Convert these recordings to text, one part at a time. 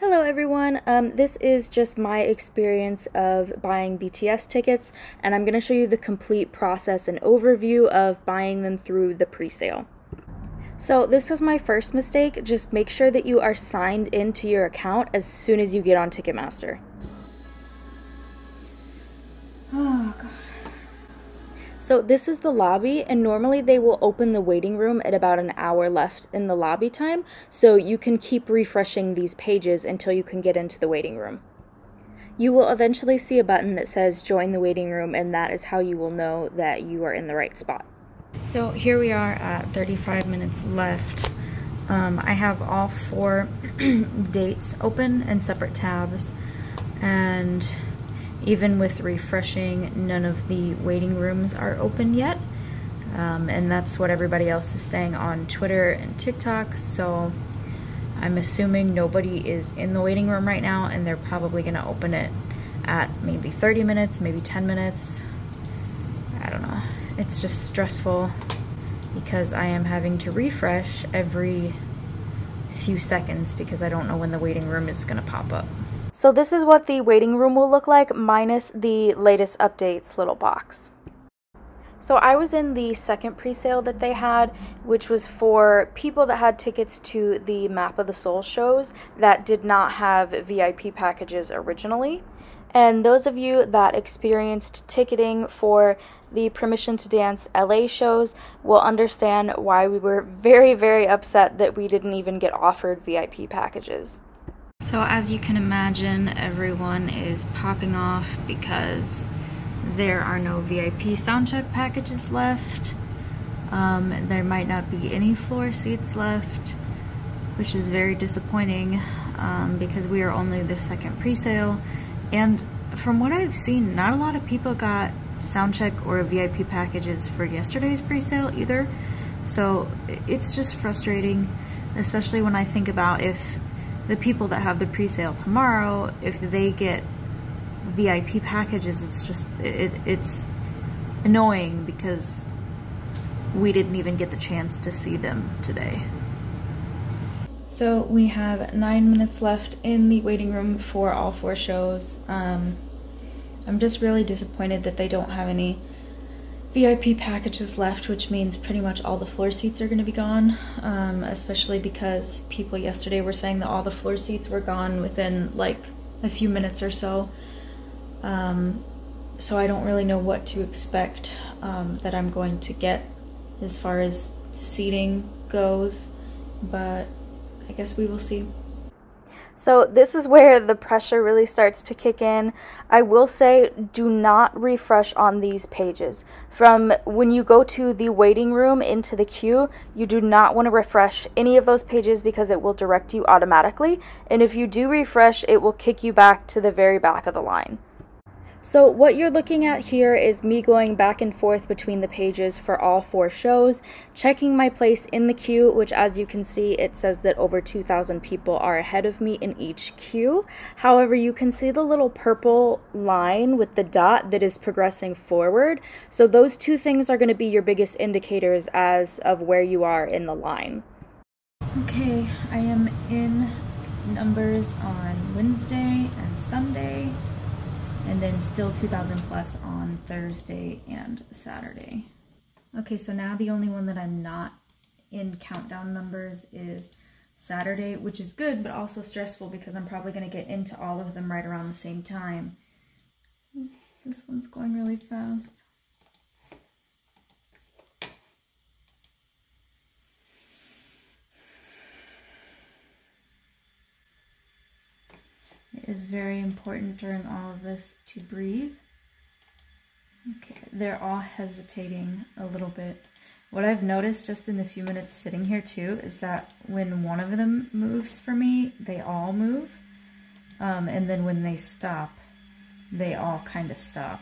Hello everyone, this is just my experience of buying BTS tickets, and I'm going to show you the complete process and overview of buying them through the pre-sale. So this was my first mistake. Just make sure that you are signed into your account as soon as you get on Ticketmaster. Oh god. So this is the lobby, and normally they will open the waiting room at about an hour left in the lobby time, so you can keep refreshing these pages until you can get into the waiting room. You will eventually see a button that says join the waiting room, and that is how you will know that you are in the right spot. So here we are at 35 minutes left. I have all 4 dates open in separate tabs, and even with refreshing, none of the waiting rooms are open yet. And that's what everybody else is saying on Twitter and TikTok. So I'm assuming nobody is in the waiting room right now, and they're probably gonna open it at maybe 30 minutes, maybe 10 minutes. I don't know. It's just stressful because I am having to refresh every few seconds because I don't know when the waiting room is gonna pop up. So this is what the waiting room will look like minus the latest updates little box. So I was in the second pre-sale that they had, which was for people that had tickets to the Map of the Soul shows that did not have VIP packages originally. And those of you that experienced ticketing for the Permission to Dance LA shows will understand why we were very, very upset that we didn't even get offered VIP packages. So as you can imagine, everyone is popping off because there are no VIP soundcheck packages left. There might not be any floor seats left, which is very disappointing because we are only the second pre-sale. And from what I've seen, not a lot of people got soundcheck or VIP packages for yesterday's pre-sale either. So it's just frustrating, especially when I think about if the people that have the pre-sale tomorrow, if they get VIP packages, it's just, it's annoying because we didn't even get the chance to see them today. So we have 9 minutes left in the waiting room for all 4 shows. I'm just really disappointed that they don't have any VIP packages left, which means pretty much all the floor seats are going to be gone, especially because people yesterday were saying that all the floor seats were gone within like a few minutes or so. So I don't really know what to expect that I'm going to get as far as seating goes, but I guess we will see. So this is where the pressure really starts to kick in. I will say, do not refresh on these pages. From when you go to the waiting room into the queue, you do not want to refresh any of those pages because it will direct you automatically. And if you do refresh, it will kick you back to the very back of the line. So what you're looking at here is me going back and forth between the pages for all 4 shows, checking my place in the queue, which as you can see, it says that over 2,000 people are ahead of me in each queue. However, you can see the little purple line with the dot that is progressing forward. So those 2 things are going to be your biggest indicators as of where you are in the line. Okay, I am in numbers on Wednesday and Sunday, and then still 2,000 plus on Thursday and Saturday. Okay, so now the only one that I'm not in countdown numbers is Saturday, which is good, but also stressful because I'm probably gonna get into all of them right around the same time. This one's going really fast. It is very important during all of this to breathe. Okay, they're all hesitating a little bit. What I've noticed just in the few minutes sitting here too is that when one of them moves for me, they all move. And then when they stop, they all kind of stop.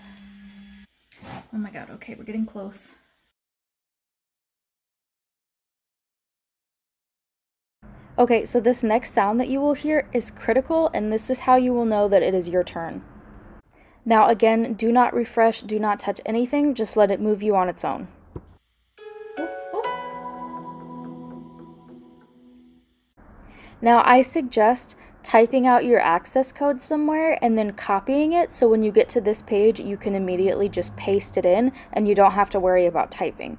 Oh my god, okay, we're getting close. Okay, so this next sound that you will hear is critical, and this is how you will know that it is your turn. Now again, do not refresh, do not touch anything, just let it move you on its own. Now I suggest typing out your access code somewhere and then copying it, so when you get to this page you can immediately just paste it in and you don't have to worry about typing.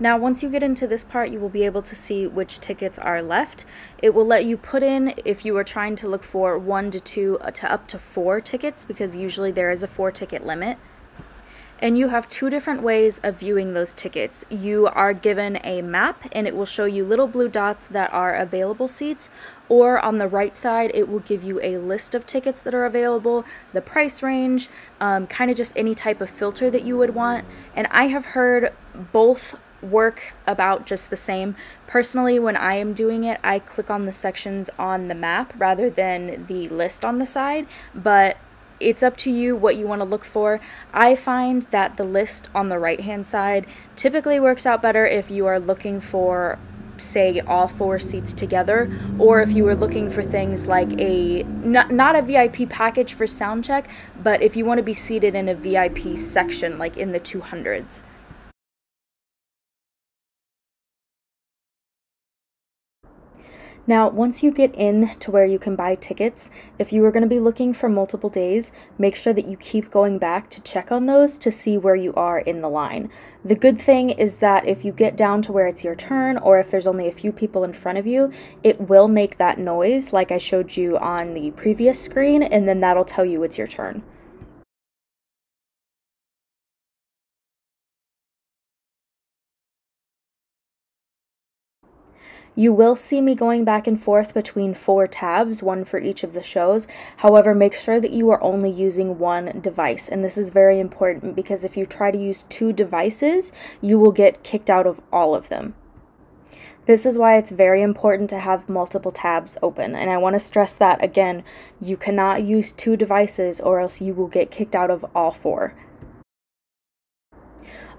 Now once you get into this part, you will be able to see which tickets are left. It will let you put in if you are trying to look for 1 to 2 to up to 4 tickets, because usually there is a 4-ticket limit. And you have 2 different ways of viewing those tickets. You are given a map and it will show you little blue dots that are available seats, or on the right side it will give you a list of tickets that are available, the price range, kind of just any type of filter that you would want. And I have heard both work about just the same. Personally, when I am doing it, I click on the sections on the map rather than the list on the side, but it's up to you what you want to look for. I find that the list on the right hand side typically works out better if you are looking for, say, all 4 seats together, or if you were looking for things like not a VIP package for sound check, but if you want to be seated in a VIP section like in the 200s. Now, once you get in to where you can buy tickets, if you are going to be looking for multiple days, make sure that you keep going back to check on those to see where you are in the line. The good thing is that if you get down to where it's your turn, or if there's only a few people in front of you, it will make that noise like I showed you on the previous screen, and then that'll tell you it's your turn. You will see me going back and forth between 4 tabs, 1 for each of the shows. However, make sure that you are only using 1 device. And this is very important because if you try to use 2 devices, you will get kicked out of all of them. This is why it's very important to have multiple tabs open. And I want to stress that again, you cannot use 2 devices or else you will get kicked out of all 4.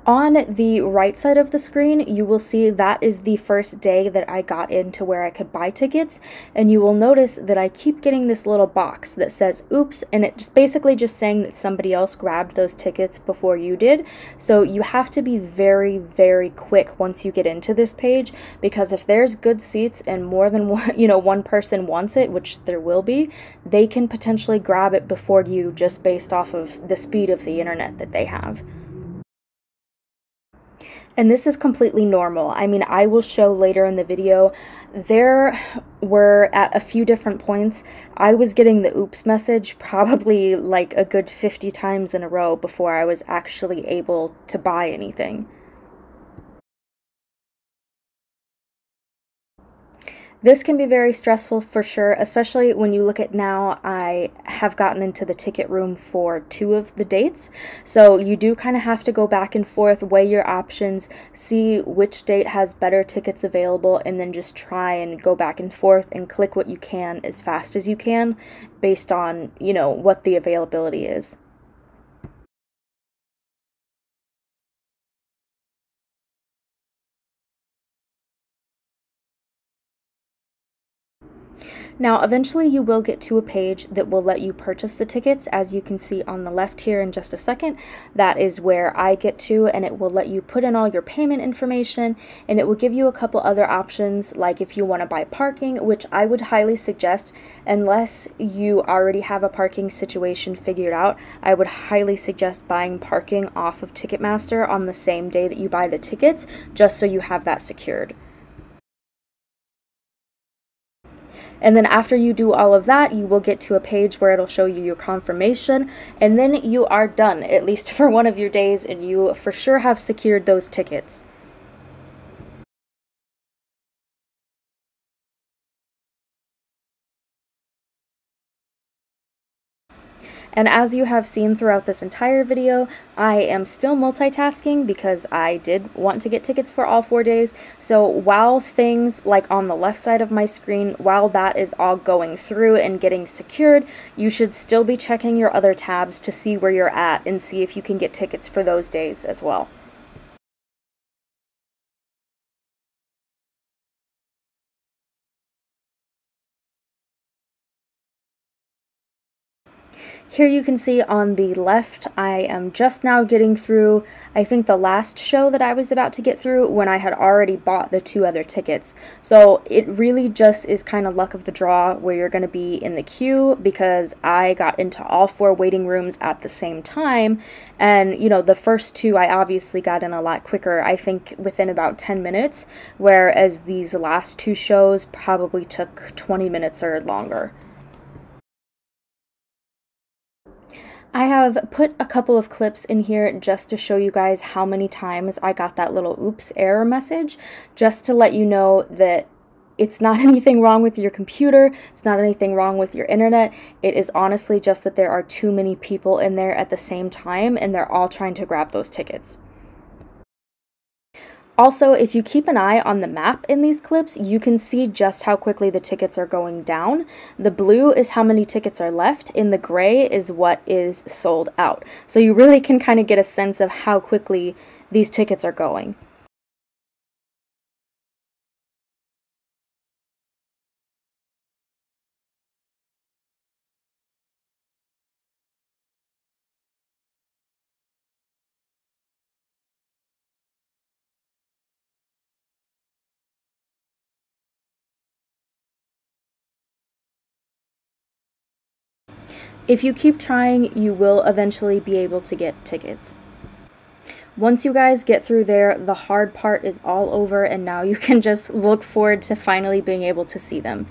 On the right side of the screen, you will see that is the first day that I got into where I could buy tickets, and you will notice that I keep getting this little box that says oops, and it's basically just saying that somebody else grabbed those tickets before you did. So you have to be very, very quick once you get into this page, because if there's good seats and more than one person wants it, which there will be, they can potentially grab it before you just based off of the speed of the internet that they have. And this is completely normal. I mean, I will show later in the video, there were at a few different points, I was getting the oops message probably like a good 50 times in a row before I was actually able to buy anything. This can be very stressful for sure, especially when you look at now, I have gotten into the ticket room for 2 of the dates. So you do kind of have to go back and forth, weigh your options, see which date has better tickets available, and then just try and go back and forth and click what you can as fast as you can based on, what the availability is. Now, eventually you will get to a page that will let you purchase the tickets, as you can see on the left here in just a second. That is where I get to, and it will let you put in all your payment information, and it will give you a couple other options, like if you want to buy parking, which I would highly suggest, unless you already have a parking situation figured out, I would highly suggest buying parking off of Ticketmaster on the same day that you buy the tickets, just so you have that secured. And then after you do all of that, you will get to a page where it'll show you your confirmation, and then you are done, at least for one of your days, and you for sure have secured those tickets. And as you have seen throughout this entire video, I am still multitasking because I did want to get tickets for all 4 days. So while things like on the left side of my screen, while that is all going through and getting secured, you should still be checking your other tabs to see where you're at and see if you can get tickets for those days as well. Here you can see on the left, I am just now getting through, I think, the last show that I was about to get through when I had already bought the 2 other tickets. So it really just is kind of luck of the draw where you're going to be in the queue, because I got into all 4 waiting rooms at the same time. And, you know, the first 2 I obviously got in a lot quicker, I think within about 10 minutes, whereas these last 2 shows probably took 20 minutes or longer. I have put a couple of clips in here just to show you guys how many times I got that little oops error message, just to let you know that it's not anything wrong with your computer, it's not anything wrong with your internet, it is honestly just that there are too many people in there at the same time and they're all trying to grab those tickets. Also, if you keep an eye on the map in these clips, you can see just how quickly the tickets are going down. The blue is how many tickets are left, and the gray is what is sold out. So you really can kind of get a sense of how quickly these tickets are going. If you keep trying, you will eventually be able to get tickets. Once you guys get through there, the hard part is all over, and now you can just look forward to finally being able to see them.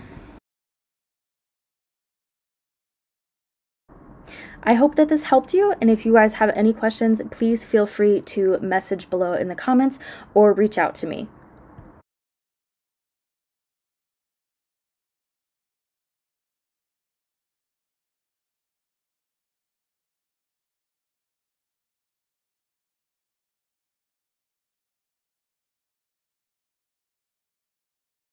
I hope that this helped you, and if you guys have any questions, please feel free to message below in the comments or reach out to me.